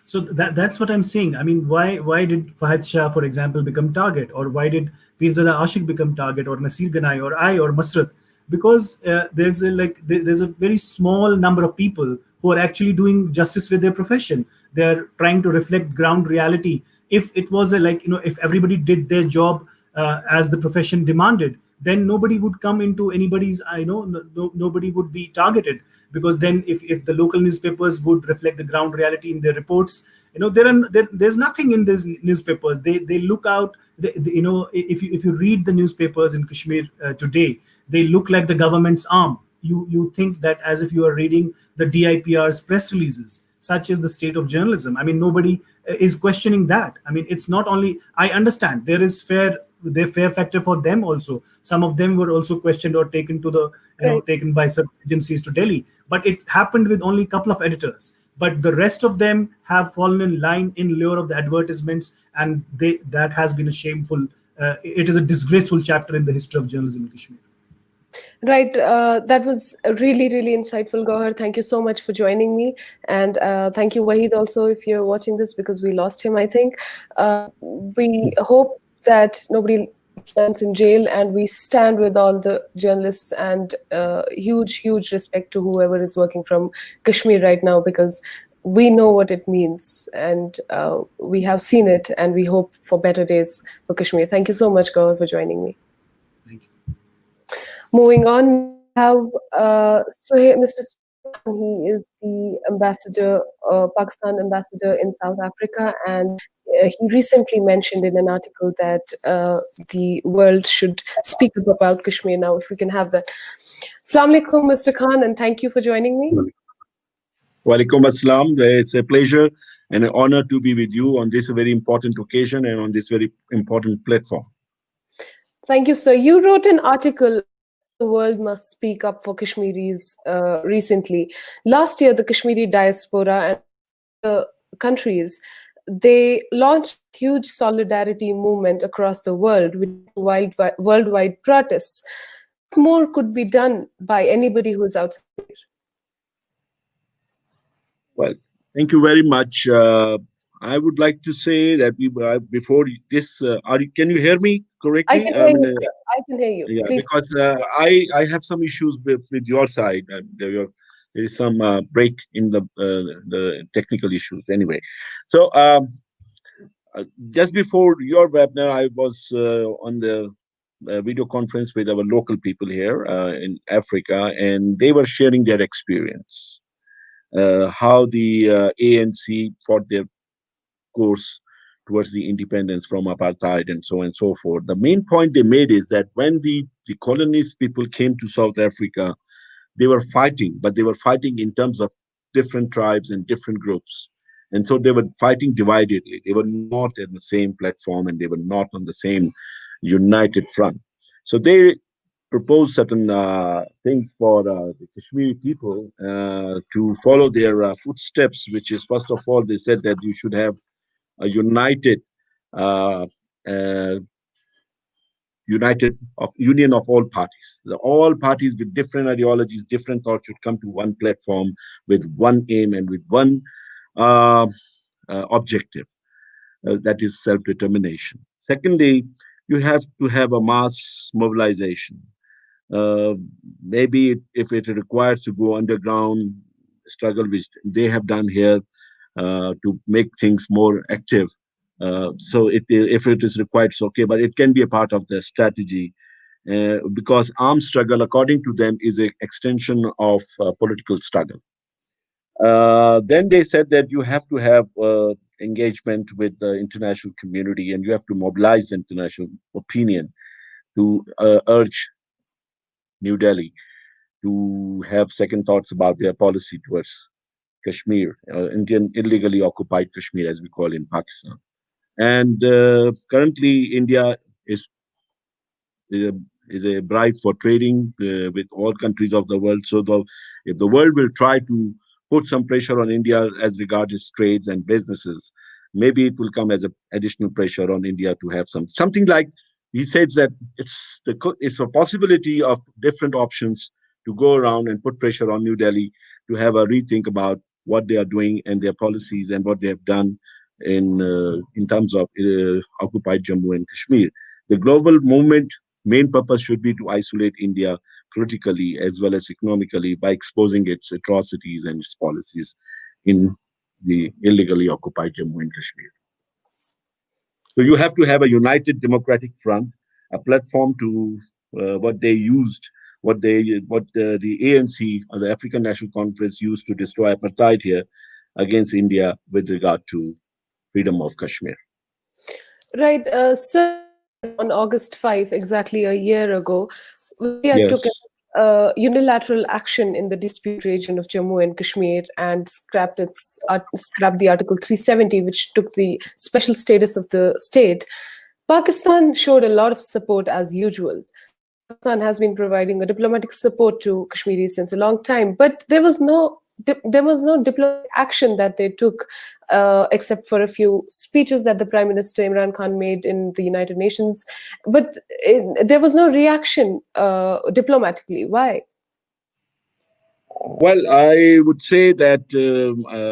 So that's what I'm saying. I mean, why did Fahad Shah, for example, become target, or why did Pirzada Ashik become target, or Nasir Ganai, or I, or Masrat? Because there's a very small number of people who are actually doing justice with their profession. They're trying to reflect ground reality. If it was if everybody did their job as the profession demanded, then nobody would come into anybody's, nobody would be targeted, because then if the local newspapers would reflect the ground reality in their reports, there's nothing in these newspapers. They look out, if you read the newspapers in Kashmir today, they look like the government's arm. You think that as if you are reading the DIPR's press releases. Such is the state of journalism. I mean, nobody is questioning that. I mean, it's not only, I understand there is fair factor for them also. Some of them were also questioned or taken to the, Right. taken by some agencies to Delhi. But it happened with only a couple of editors. But the rest of them have fallen in line in lure of the advertisements, and that has been a shameful. It is a disgraceful chapter in the history of journalism in Kashmir. Right. That was really, really insightful, Gowhar. Thank you so much for joining me. And thank you, Waheed, also, if you're watching this, because we lost him, I think. We hope that nobody lands in jail, and we stand with all the journalists, and huge, huge respect to whoever is working from Kashmir right now, because we know what it means, and we have seen it, and we hope for better days for Kashmir. Thank you so much, Gowhar, for joining me. Thank you. Moving on, we have Mr. Suhail. He is the ambassador, Pakistan ambassador in South Africa, and he recently mentioned in an article that the world should speak up about Kashmir now. If we can have that. Assalamu alaikum, Mr. Khan, and thank you for joining me. Walaikum assalam. It's a pleasure and an honor to be with you on this very important occasion and on this very important platform. Thank you, sir. You wrote an article, the world must speak up for Kashmiris, recently. Last year, the Kashmiri diaspora and the countries, they launched a huge solidarity movement across the world with worldwide protests. What more could be done by anybody who is outside? Well, thank you very much. I would like to say that before this, can you hear me correctly? I can hear you. I can hear you. Yeah, Please. because I have some issues with your side. There is some break in the technical issues. Anyway, so just before your webinar, I was on the video conference with our local people here in Africa, and they were sharing their experience, how the ANC fought their course towards the independence from apartheid and so on and so forth. The main point they made is that when the colonist people came to South Africa, they were fighting, but they were fighting in terms of different tribes and different groups. And so they were fighting dividedly. They were not in the same platform, and they were not on the same united front. So they proposed certain things for the Kashmiri people to follow their footsteps, which is, first of all, they said that you should have a united uh, union of all parties. All parties with different ideologies, different thoughts should come to one platform with one aim and with one uh, objective, that is self-determination. Secondly, you have to have a mass mobilization. Uh, Maybe if it requires to go underground struggle, which they have done here, to make things more active. So if it is required, it's okay, but it can be a part of the strategy, because armed struggle, according to them, is an extension of political struggle. Then they said that you have to have engagement with the international community, and you have to mobilize the international opinion to urge New Delhi to have second thoughts about their policy towards Kashmir, Indian illegally occupied Kashmir, as we call in Pakistan. And currently, India is is a, is a bribe for trading with all countries of the world. So if the world will try to put some pressure on India as regards its trades and businesses, maybe it will come as an additional pressure on India to have something like he says that it's a possibility of different options to go around and put pressure on New Delhi to have a rethink about what they are doing and their policies and what they have done in terms of occupied Jammu and Kashmir. The global movement main purpose should be to isolate India politically as well as economically by exposing its atrocities and its policies in the illegally occupied Jammu and Kashmir. So you have to have a united democratic front, a platform to what they used, what the ANC or the African National Conference used to destroy apartheid here against India with regard to freedom of Kashmir. Right. So on August 5, exactly a year ago, India took Yes. unilateral action in the dispute region of Jammu and Kashmir and scrapped the Article 370, which took the special status of the state. Pakistan showed a lot of support as usual. Pakistan has been providing a diplomatic support to Kashmiris since a long time, but there was no diplomatic action that they took, except for a few speeches that the Prime Minister Imran Khan made in the United Nations. But there was no reaction diplomatically. Why? Well, I would say that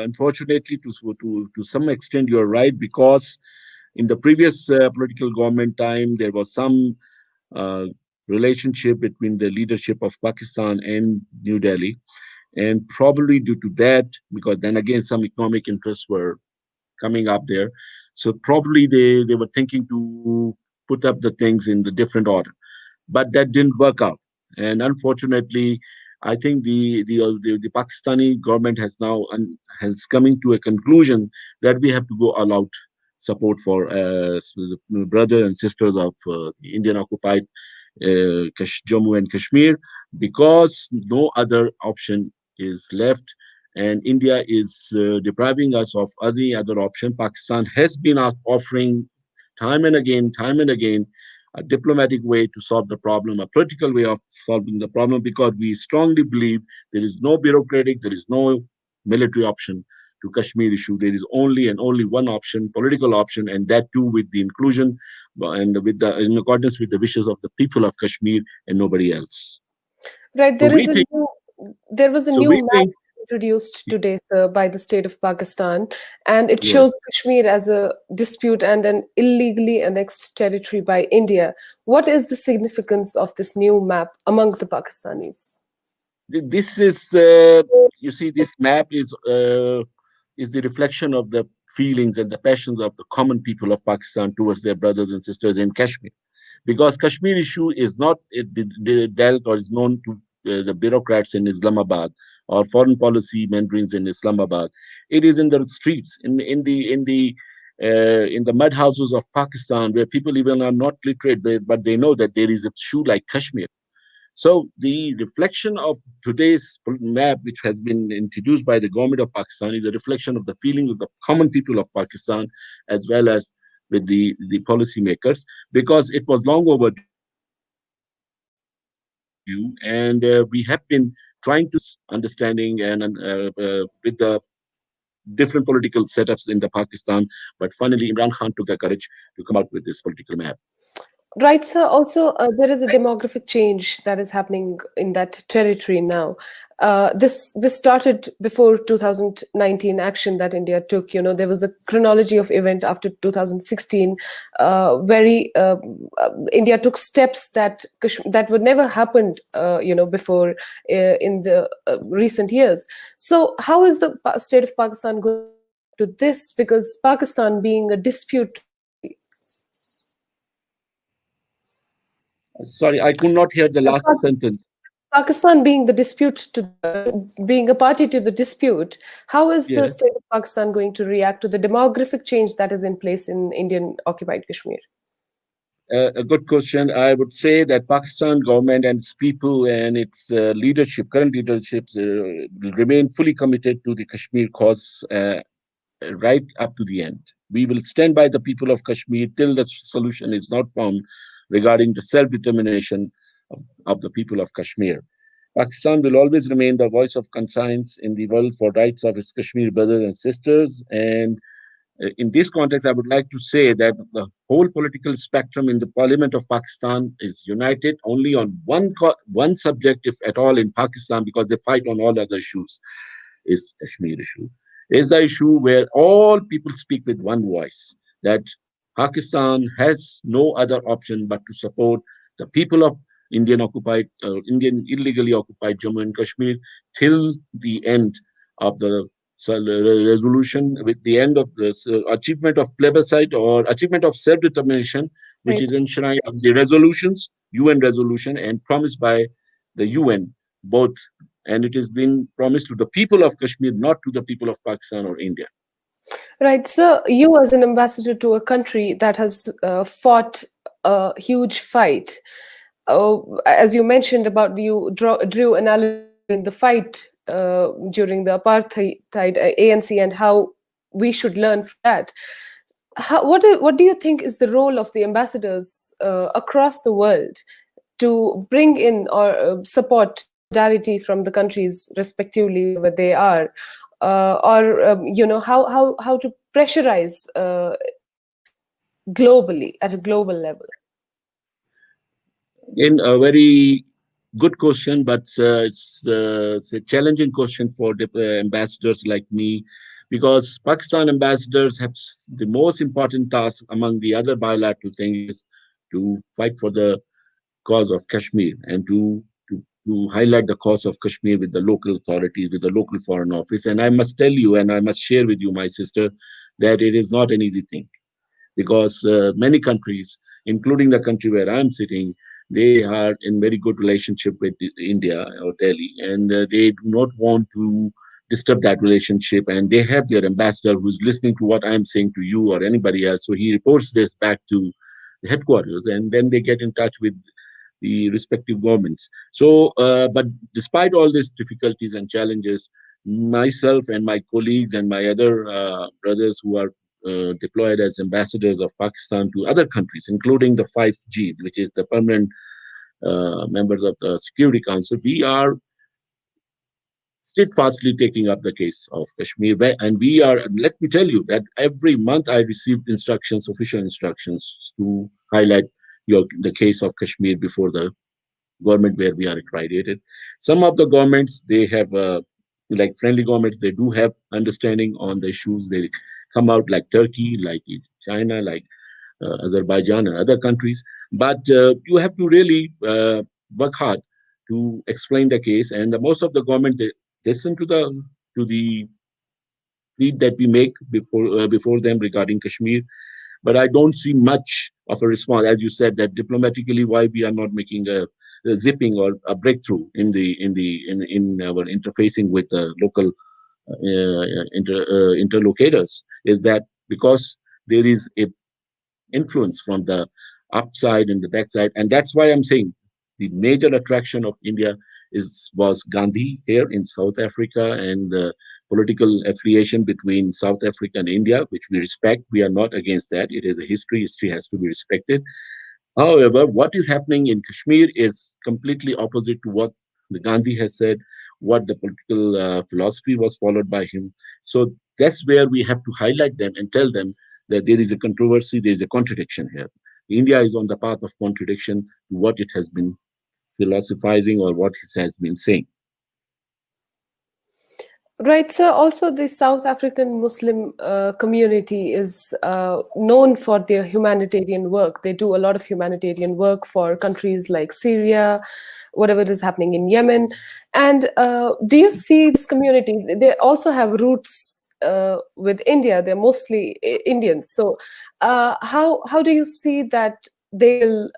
unfortunately, to some extent, you're right, because in the previous political government time, there was some uh, relationship between the leadership of Pakistan and New Delhi, and probably due to that, because then again some economic interests were coming up there, so probably they were thinking to put up the things in the different order, but that didn't work out. And unfortunately, I think the Pakistani government has now has coming to a conclusion that we have to go all out support for the brothers and sisters of the Indian occupied Jammu and Kashmir, because no other option is left. And India is depriving us of any other option. Pakistan has been offering time and again, a diplomatic way to solve the problem, a political way of solving the problem, because we strongly believe there is no bureaucratic, there is no military option to Kashmir issue. There is only and only one option, political option, and that too with the inclusion and in accordance with the wishes of the people of Kashmir and nobody else. Right. So we think. There was a So new we map think. introduced today, sir, by the state of Pakistan, and it Yes. shows Kashmir as a dispute and an illegally annexed territory by India. What is the significance of this new map among the Pakistanis? This is, you see, this map is the reflection of the feelings and the passions of the common people of Pakistan towards their brothers and sisters in Kashmir, because Kashmir issue is not dealt or is known to the bureaucrats in Islamabad or foreign policy mandarins in Islamabad. It is in the streets, in the mud houses of Pakistan, where people even are not literate, but they know that there is a issue like Kashmir. So the reflection of today's map, which has been introduced by the government of Pakistan, is a reflection of the feelings of the common people of Pakistan, as well as with the policymakers, because it was long overdue, and we have been trying to understanding and with the different political setups in the Pakistan. But finally, Imran Khan took the courage to come out with this political map. Right, sir. Also, there is a demographic change that is happening in that territory now. This started before 2019 action that India took. You know, there was a chronology of event after 2016. Very India took steps that would never happened. Before in the recent years. So, how is the state of Pakistan going to this? Because Pakistan being a dispute. Sorry, I could not hear the last sentence. Pakistan being being a party to the dispute, how is the Yeah. state of Pakistan going to react to the demographic change that is in place in Indian occupied Kashmir? A good question. I would say that Pakistan government and its people and its leadership, current leadership, will remain fully committed to the Kashmir cause right up to the end. We will stand by the people of Kashmir till the solution is not found regarding the self-determination of the people of Kashmir. Pakistan will always remain the voice of conscience in the world for rights of its Kashmir brothers and sisters. And in this context, I would like to say that the whole political spectrum in the Parliament of Pakistan is united only on one subject, if at all, in Pakistan, because they fight on all other issues, is Kashmir issue. Is the issue where all people speak with one voice, that Pakistan has no other option but to support the people of Indian illegally occupied Jammu and Kashmir till the end of the resolution, with the end of the achievement of plebiscite or achievement of self-determination, which Right. is enshrined in the resolutions, UN resolution, and promised by the UN, both. And it is being promised to the people of Kashmir, not to the people of Pakistan or India. Right. So, you as an ambassador to a country that has fought a huge fight, as you mentioned about drew analogy in the fight during the apartheid ANC and how we should learn from that. What do you think is the role of the ambassadors across the world to bring in or support solidarity from the countries respectively where they are, or how to pressurize globally at a global level? In a very good question, but it's a challenging question for the ambassadors like me, because Pakistan ambassadors have the most important task among the other bilateral things is to fight for the cause of Kashmir and to highlight the cause of Kashmir with the local authorities, with the local foreign office. And I must tell you, and I must share with you, my sister, that it is not an easy thing, because many countries, including the country where I'm sitting, they are in very good relationship with India or Delhi, and they do not want to disturb that relationship. And they have their ambassador who's listening to what I'm saying to you or anybody else. So he reports this back to the headquarters, and then they get in touch with the respective governments. So, but despite all these difficulties and challenges, myself and my colleagues and my other brothers who are deployed as ambassadors of Pakistan to other countries, including the 5G, which is the permanent members of the Security Council, we are steadfastly taking up the case of Kashmir. And we are, let me tell you that every month I received instructions, official instructions, to highlight the case of Kashmir before the government where we are accredited. Some of the governments, they have, like friendly governments, they do have understanding on the issues. They come out like Turkey, like China, like Azerbaijan and other countries. But you have to really work hard to explain the case. And most of the government, they listen to the plea that we make before them regarding Kashmir. But I don't see much of a response, as you said, that diplomatically why we are not making a zipping or a breakthrough in our interfacing with the local interlocutors, is that because there is a influence from the upside and the backside. And that's why I'm saying the major attraction of India was Gandhi here in South Africa, and the political affiliation between South Africa and India, which we respect. We are not against that. It is a history. History has to be respected. However, what is happening in Kashmir is completely opposite to what the Gandhi has said, what the political philosophy was followed by him. So That's where we have to highlight them and tell them that there is a controversy, there is a contradiction here. India is on the path of contradiction to what it has been philosophizing or what it has been saying. Right, sir. Also, the South African Muslim community is known for their humanitarian work. They do a lot of humanitarian work for countries like Syria, whatever is happening in Yemen. And do you see this community? They also have roots with India. They're mostly Indians. So, how do you see that they will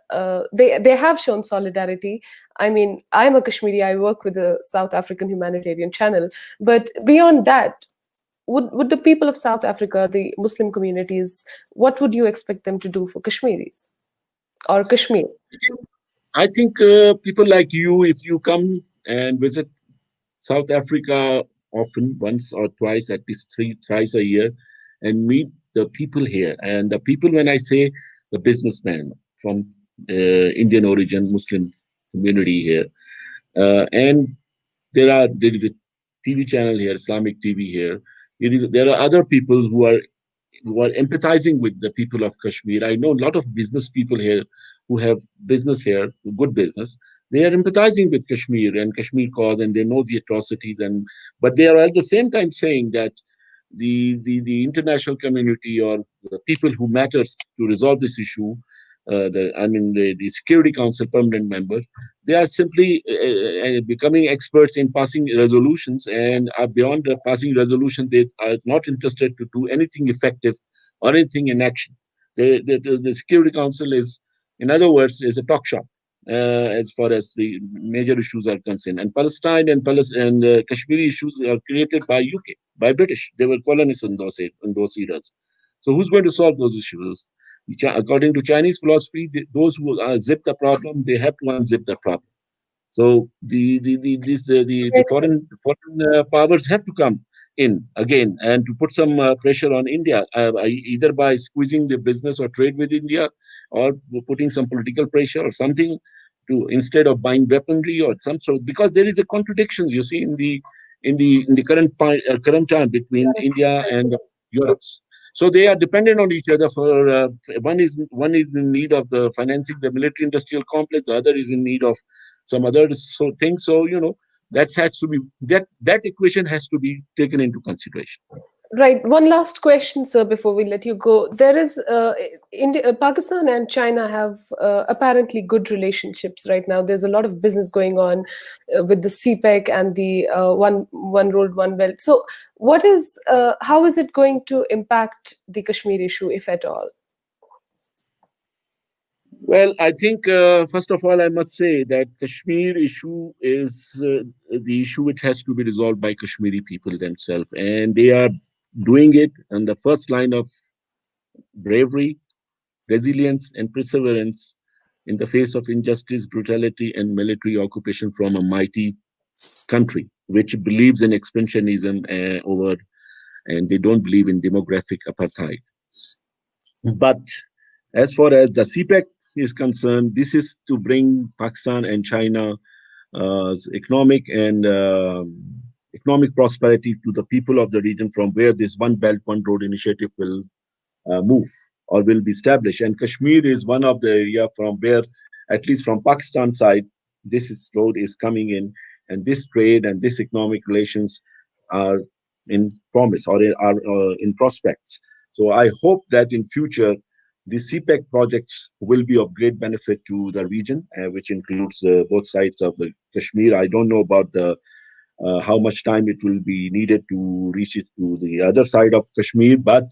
they have shown solidarity? I mean, I'm a Kashmiri. I work with the South African Humanitarian Channel. But beyond that, would the people of South Africa, the Muslim communities, what would you expect them to do for Kashmiris or Kashmir? I think people like you, if you come and visit South Africa often, once or twice, at least thrice a year, and meet the people here. And the people, when I say the businessmen from Indian origin, Muslim community here, and there is a TV channel here, Islamic TV here. There are other people who are empathizing with the people of Kashmir. I know a lot of business people here who have business here, good business. They are empathizing with Kashmir and Kashmir cause, and they know the atrocities. And but they are at the same time saying that the international community or the people who matters to resolve this issue, the Security Council permanent members, they are simply becoming experts in passing resolutions, and beyond the passing resolution, they are not interested to do anything effective or anything in action. The Security Council is, in other words, is a talk shop as far as the major issues are concerned. And Palestine and Kashmiri issues are created by UK, by British. They were colonists in those eras. So who's going to solve those issues? According to Chinese philosophy, those who zip the problem, they have to unzip the problem. So the foreign powers have to come in again and to put some pressure on India, either by squeezing the business or trade with India, or putting some political pressure or something to, instead of buying weaponry or some sort. Because there is a contradiction, you see, in the current time between India and Europe. So they are dependent on each other for one is in need of the financing the military industrial complex, the other is in need of some other things. So that equation has to be taken into consideration. Right. One last question, sir, before we let you go. There is India, Pakistan and China have apparently good relationships right now. There's a lot of business going on with the CPEC and the one road, one belt. So, how is it going to impact the Kashmir issue, if at all? Well, I think first of all, I must say that Kashmir issue is the issue which has to be resolved by Kashmiri people themselves, and they are doing it on the first line of bravery, resilience, and perseverance in the face of injustice, brutality, and military occupation from a mighty country which believes in expansionism and they don't believe in demographic apartheid. But as far as the CPEC is concerned, this is to bring Pakistan and China economic and economic prosperity to the people of the region from where this One Belt, One Road initiative will move or will be established. And Kashmir is one of the area from where, at least from Pakistan side, road is coming in, and this trade and this economic relations are in promise or are in prospects. So I hope that in future the CPEC projects will be of great benefit to the region, which includes both sides of the Kashmir. I don't know about the how much time it will be needed to reach it to the other side of Kashmir, but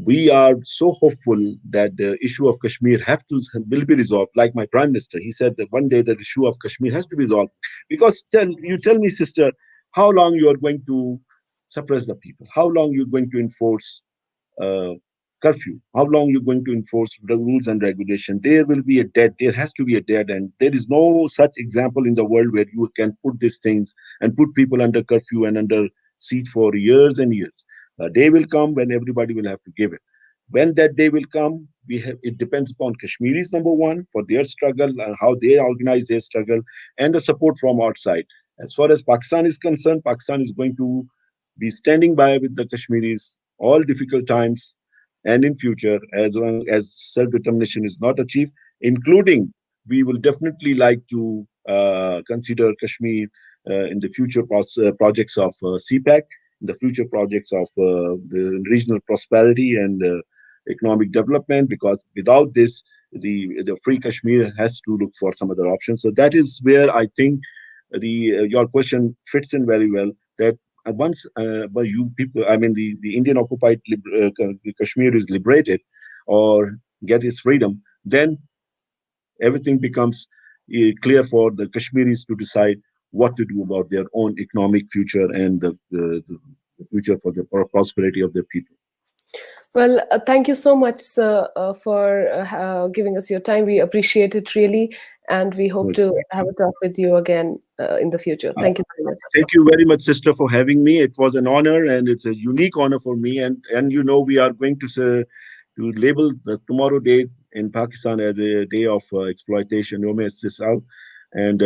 we are so hopeful that the issue of Kashmir will be resolved. Like my prime minister, he said that one day the issue of Kashmir has to be resolved. Because tell me, sister, how long you are going to suppress the people? How long you're going to enforce uh, curfew? How long you're going to enforce the rules and regulation? There has to be a dead end. There is no such example in the world where you can put these things and put people under curfew and under siege for years and years. A day will come when everybody will have to give it. When that day will come, it depends upon Kashmiris, number one, for their struggle and how they organize their struggle, and the support from outside. As far as Pakistan is concerned, Pakistan is going to be standing by with the Kashmiris all difficult times and in future, as long as self-determination is not achieved, including we will definitely like to consider Kashmir in the future projects of CPAC, in the future projects of the regional prosperity and economic development, because without this, the free Kashmir has to look for some other options. So that is where I think the your question fits in very well. That once by you people, I mean the Indian occupied Kashmir is liberated or get its freedom, then everything becomes clear for the Kashmiris to decide what to do about their own economic future and the future for the prosperity of their people. Well, thank you so much, sir, for giving us your time. We appreciate it really, and we hope to have a talk with you again in the future. Thank you so much. Thank you very much, sister, for having me. It was an honor, and it's a unique honor for me. And you know, we are going to label the tomorrow day in Pakistan as a day of exploitation. Yom Istisal, and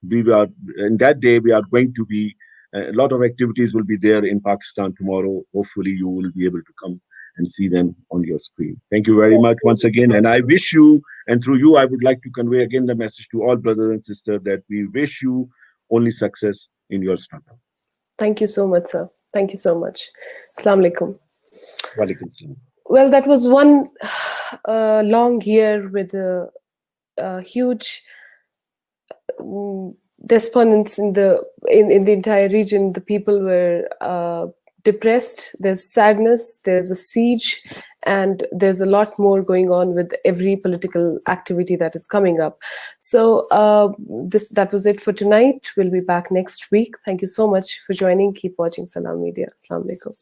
we are in that day we are going to be a lot of activities will be there in Pakistan tomorrow. Hopefully, you will be able to come and see them on your screen. Thank you very much once again. And I wish you, and through you, I would like to convey again the message to all brothers and sisters that we wish you only success in your struggle. Thank you so much, sir. Thank you so much. Assalamu alaikum. Walaikum salam. Well, that was one long year with a huge despondence in the entire region. The people were depressed. There's sadness. There's a siege, and there's a lot more going on with every political activity that is coming up. So that was it for tonight. We'll be back next week. Thank you so much for joining. Keep watching Salam Media. Assalamu alaikum.